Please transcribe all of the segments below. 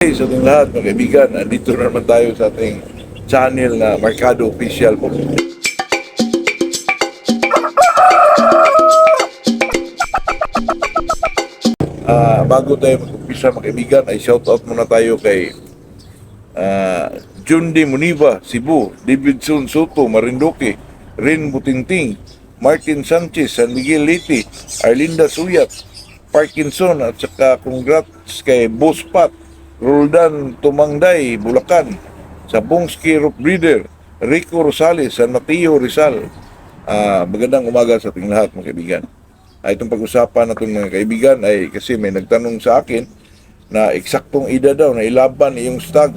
Hey, sa ating lahat, mga kaibigan, andito na naman tayo sa ating channel na Mercado Official po. Bago tayo mag-umpisa, mga kaibigan, ay shoutout muna tayo kay Jun D. Muniva, Cebu, Davidson Soto, Marinduque, Rin Butingting, Martin Sanchez, San Miguel Liti, Arlinda Suyat, Parkinson, at saka congrats kay Boss Pat, Roldan Tumangday, Bulacan, Sabongski Rock Breeder, Rico Rosales, San Mateo Rizal. Magandang umaga sa ating lahat, mga kaibigan. Itong pag-usapan natin, mga kaibigan, ay kasi may nagtanong sa akin na eksaktong edad daw na ilaban yung stag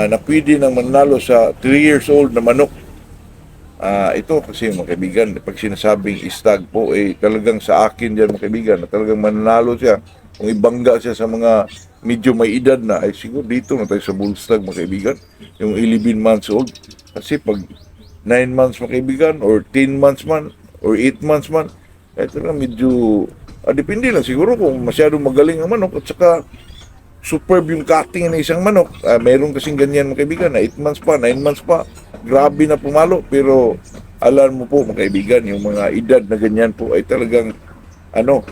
na pwede nang manalo sa 3 years old na manok. Ito kasi, mga kaibigan, pag sinasabing stag po, talagang sa akin dyan, mga kaibigan, na talagang manalo siya. Kung ibangga siya sa mga medyo may edad na, ay siguro dito na tayo sa bull stag, mga kaibigan, yung 11 months old. Kasi pag 9 months, mga kaibigan, or 10 months man, or 8 months man, talagang medyo, depende lang siguro kung masyadong magaling ang manok, at saka superb yung cutting ng isang manok. Meron kasing ganyan, mga kaibigan, na 8 months pa, 9 months pa, grabe na pumalo. Pero alam mo po, mga kaibigan, yung mga edad na ganyan po ay talagang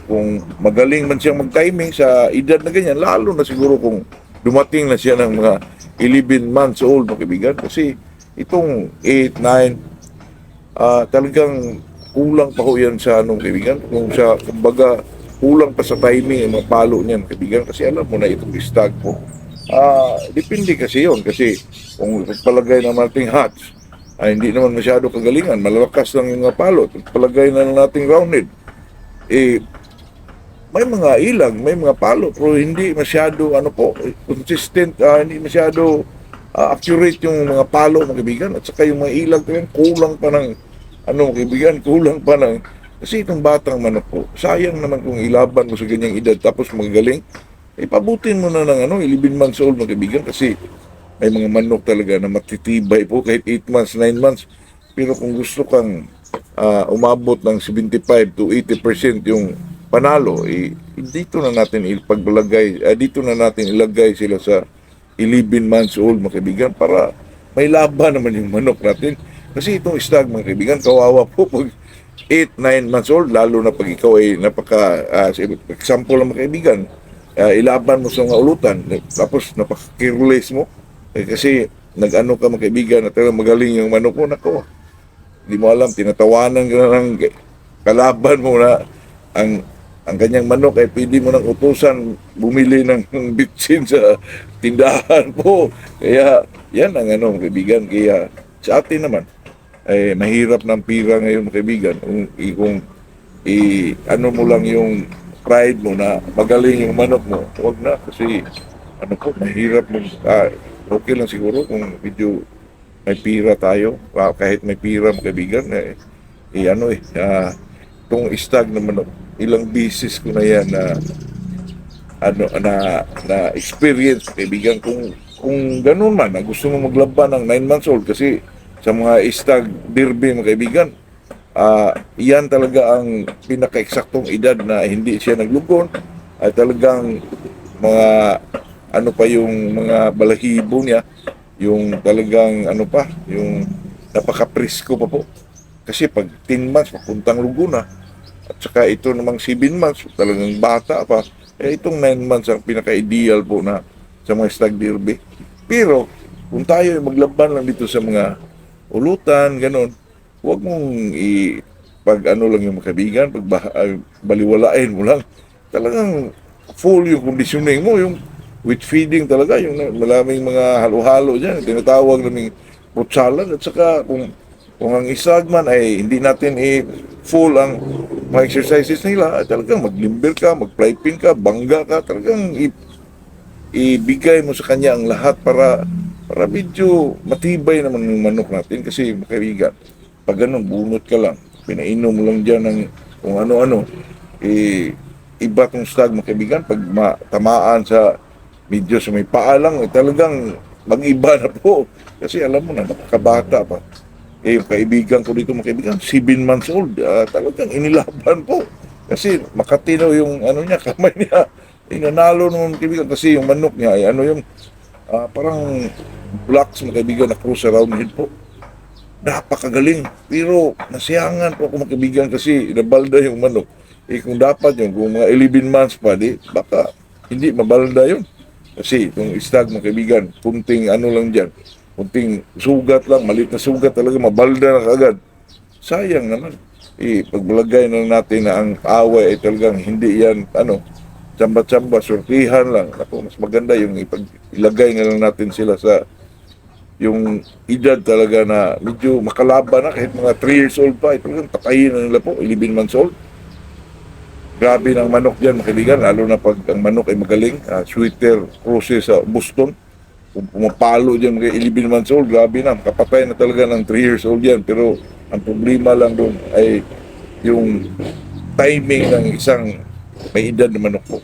kung magaling man siyang mag-timing sa edad na ganyan, lalo na siguro kung dumating na siya ng mga 11 months old, mga kaibigan. Kasi itong 8, 9, talagang kulang pa ho yan sa kaibigan. Kung sa, kumbaga, kulang pa sa timing ang mga palo niyan, kaibigan. Kasi alam mo na itong stag po. Depende kasi yon. Kasi kung palagay ng ating hatch, hindi naman masyado kagalingan, malalakas lang yung mga palo. Palagay na nating rounded, may mga ilang, may mga palo, pero hindi masyado consistent, hindi masyado accurate yung mga palo, mga kaibigan. At saka yung mga ilang kulang pa ng kaibigan, kulang pa ng, kasi itong batang manok po, sayang naman kung ilaban mo sa ganyang edad tapos magaling, pabutin mo na ng 11 months old, mga kaibigan. Kasi may mga manok talaga na matitibay po kahit 8 months, 9 months. Pero kung gusto kang umabot ng 75 to 80% yung panalo, dito na natin dito na natin ilagay sila sa 11 months old, mga kaibigan, para may laban naman yung manok natin. Kasi itong stag, mga kaibigan, kawawa po pag 8, 9 months old, lalo na pag ikaw ay example lang, mga kaibigan, ilaban mo sa mga ulutan, tapos napaka-careless mo, kasi nag-ano ka, mga kaibigan, na talagang magaling yung manok mo, nako, hindi mo alam, tinatawanan ka na ng kalaban mo na ang kanyang manok ay pwede mo nang utusan bumili ng bitsin sa tindahan po. Kaya yan ang kaibigan. Kaya sa atin naman ay mahirap ng pira ngayon, kaibigan, kung mo lang yung pride mo na magaling yung manok mo. Huwag na, kasi mahirap mo. Okay lang siguro kung medyo may pira tayo. Kahit may pira, mga kaibigan, itong stag na manok, ilang bisis ko na yan na experience, kaibigan. Kung ganun man, gusto mo maglaban ng 9 months old, kasi sa mga stag derby, mga kaibigan, yan talaga ang pinaka-eksaktong edad na hindi siya naglugon, ay talagang mga pa yung mga balahibo niya, yung talagang yung napaka-presko pa po. Kasi pag 10 months, papuntang lugo na. At saka ito namang 7 months, talagang bata pa. Itong 9 months ang pinaka-ideal po na sa mga stag derby. Pero kung tayo ay maglaban lang dito sa mga ulutan, ganun, huwag mong lang yung kaibigan, baliwalain mo lang. Talagang full yung conditioning mo, yung with feeding talaga, yung maraming mga halo-halo dyan, tinatawag naming fruit salad. At saka kung ang isag man ay hindi natin full ang mga exercises nila, talagang maglimber ka, mag-fly-pin ka, bangga ka, talagang ibigay mo sa kanya ang lahat para medyo matibay naman yung manok natin. Kasi, mga kaibigan, pag ganun, bunot ka lang, pinainom mo lang dyan ng kung ano-ano, iba tong stag, mga kaibigan, pag tamaan sa medyo sa may paa lang, talagang mag-iba na po. Kasi alam mo na, nakakabata pa. Yung kaibigan ko dito, mga kaibigan, 7 months old, talagang inilaban po. Kasi makatino yung niya, kamay niya. nanalo nung kaibigan kasi yung manok niya ay ano yung parang blocks mga kaibigan na cruise around head po. Napakagaling. Pero nasiyangan po ako mga kaibigan kasi nabalda yung manok. Kung dapat yun, kung mga 11 months pa, di, baka hindi mabalda yun. Kasi itong stag mga kaibigan, kunting ano lang dyan, kunting sugat lang, maliit na sugat talaga, mabalda na kaagad. Sayang naman. Pagbalagay na natin na ang away ay talagang hindi yan, tsamba-tsamba, sortihan lang. Ako, mas maganda yung ilagay na lang natin sila sa yung edad talaga na medyo makalaban na kahit mga 3 years old pa, talagang patayin na nila po, 11 months old. Grabe ng manok dyan, mga kaibigan, lalo na pag ang manok ay magaling, sweater cruises sa Boston, kung pumapalo dyan mga 11 months old, grabe na, kapatay na talaga ng 3 years old yan, pero ang problema lang doon ay yung timing ng isang may edad na manok po.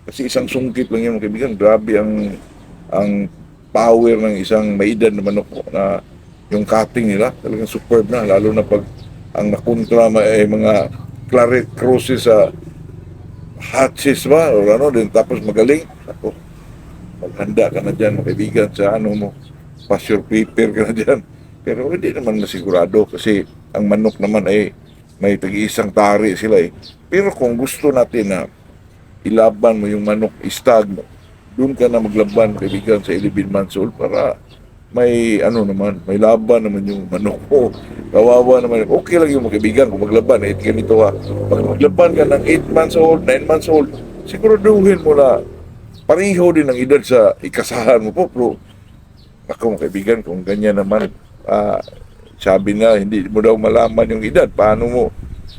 Kasi isang sungkit lang yan mga kaibigan, grabe ang power ng isang may edad na manok po na yung cutting nila, talagang superb na, lalo na pag ang nakontra ay mga claret crosses sa hatches ba o ano din tapos magaling ako maghanda ka na dyan mga kaibigan sa ano mo pass your paper ka na dyan pero hindi naman nasigurado kasi ang manok naman ay may tag-iisang tari sila pero kung gusto natin na ilaban mo yung manok stag doon ka na maglaban kaibigan sa 11 months old para may naman, may laban naman yung manok mo. Kawawa naman. Okay lang yung mga kaibigan kung maglaban. Ganito ha. Pag maglaban ka ng 8 months old, 9 months old, siguraduhin mo na pareho din ang edad sa ikasahan mo po. Pero ako mga kaibigan, kung ganyan naman, sabi na, hindi mo daw malaman yung edad. Paano mo?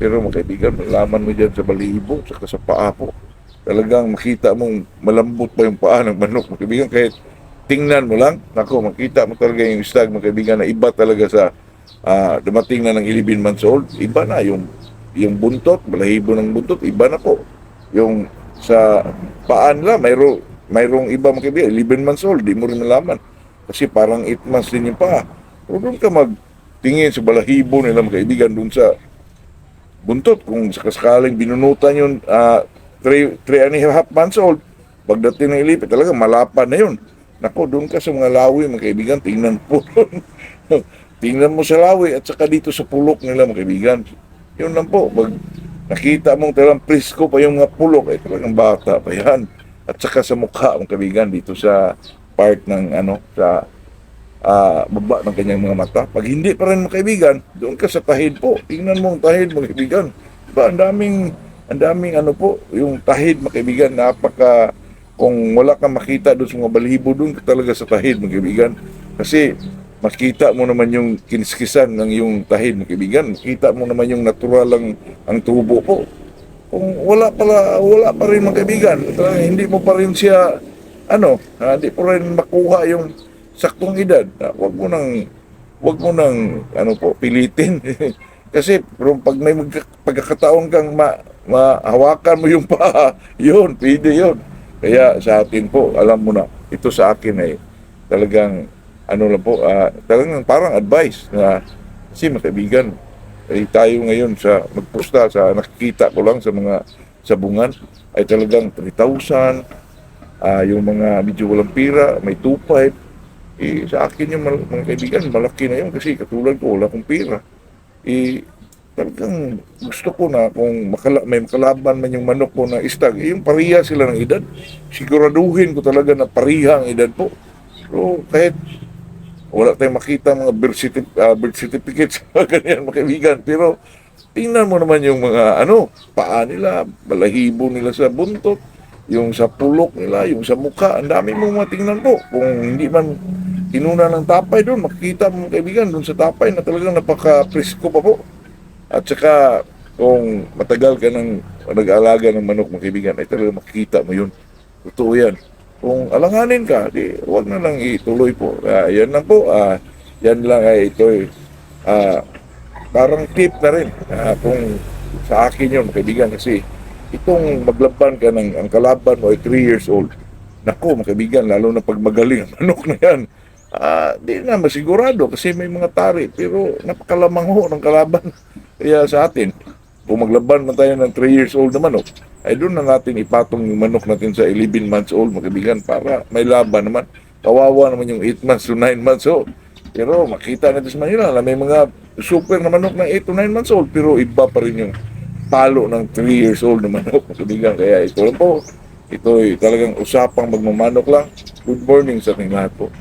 Pero mga kaibigan, malaman mo dyan sa balibo, saka sa paa po. Talagang makita mong malambot pa yung paa ng manok. Mga kaibigan, kahit tingnan mo lang, makita mo talaga yung stag mga kaibigan na iba talaga sa dumating na ng 11 months old, iba na yung buntot, balahibo ng buntot, iba na po. Yung sa paan lang, mayroong iba mga kaibigan, 11 months old, di mo rin malaman. Kasi parang 8 months din yung paa. Pero doon ka magtingin sa balahibo nila mga kaibigan, doon sa buntot, kung sakaling binunutan yung 3.5 months old, pagdating ng ilipit, talaga malapan na yun. Nako, doon ka sa mga lawi, mga kaibigan, tingnan po doon. Tingnan mo sa lawi at saka dito sa pulok nila, mga kaibigan. Yun lang po, pag nakita mong talagang presko pa yung mga pulok, ay talagang bata pa yan. At saka sa mukha, mga kaibigan, dito sa part ng, sa baba ng kanyang mga mata. Pag hindi pa rin, mga kaibigan, doon ka sa tahid po. Tingnan mo ang tahid, mga kaibigan. Diba, ang daming po, yung tahid, mga kaibigan, kung wala kang makita doon sa mga balihibo, doon ka talaga sa tahid, mga kaibigan. Kasi makita mo naman yung kiniskisan ng yung tahid, mga kaibigan. Makita mo naman yung natural ang tubo po. Kung wala pa rin, mga kaibigan, hindi mo pa rin siya, hindi po rin makuha yung saktong edad. Wag mo nang pilitin. Kasi pero pag may pagkakataon kang mahawakan mo yung paa, yun, pwede yun. Kaya sa atin po, alam mo na, ito sa akin ay talagang, talagang parang advice na, kasi mga kaibigan, tayo ngayon sa magpusta, nakikita ko lang sa mga sabungan, ay talagang 3,000, yung mga medyo walang pira, may 2,500, sa akin yung mga kaibigan, malaki na yun kasi katulad ko, wala akong pira. Talagang gusto ko na kung may makalaban man yung manok ko na stag, yung pariha sila ng edad. Siguraduhin ko talaga na pariha ang edad po. So kahit wala tayong makita mga birth certificates, ganyan mga kaibigan. Pero tingnan mo naman yung mga paa nila, balahibo nila sa buntot, yung sa pulok nila, yung sa mukha, ang dami mong matingnan po. Kung hindi man inuna ng tapay doon, makikita mo mga kaibigan doon sa tapay na talagang napaka-presko pa po. At saka, kung matagal ka nang nag-aalaga ng manok, mga kaibigan, ay talaga makikita mo yun. Totoo yan. Kung alanganin ka, di, huwag na lang ituloy po. Yan lang po. Yan lang ay ito'y parang tip na rin. Kung sa akin yun, mga kaibigan, kasi itong maglaban ka ang kalaban mo ay 3 years old. Naku, mga kaibigan, lalo na pag magaling ang manok na yan, di na masigurado kasi may mga tari, pero napakalamang ho ng kalaban. Kaya sa atin, kung maglaban man tayo ng 3 years old naman, ay doon na natin ipatong yung manok natin sa 11 months old, mga kaibigan, para may laban naman. Kawawa naman yung 8 months to 9 months old. Pero makita natin sa Manila na may mga super na manok na 8 to 9 months old, pero iba pa rin yung talo ng 3 years old na manok, mga kaibigan. Kaya ito lang po, ito ay talagang usapang magmamanok lang. Good morning sa ating lahat po.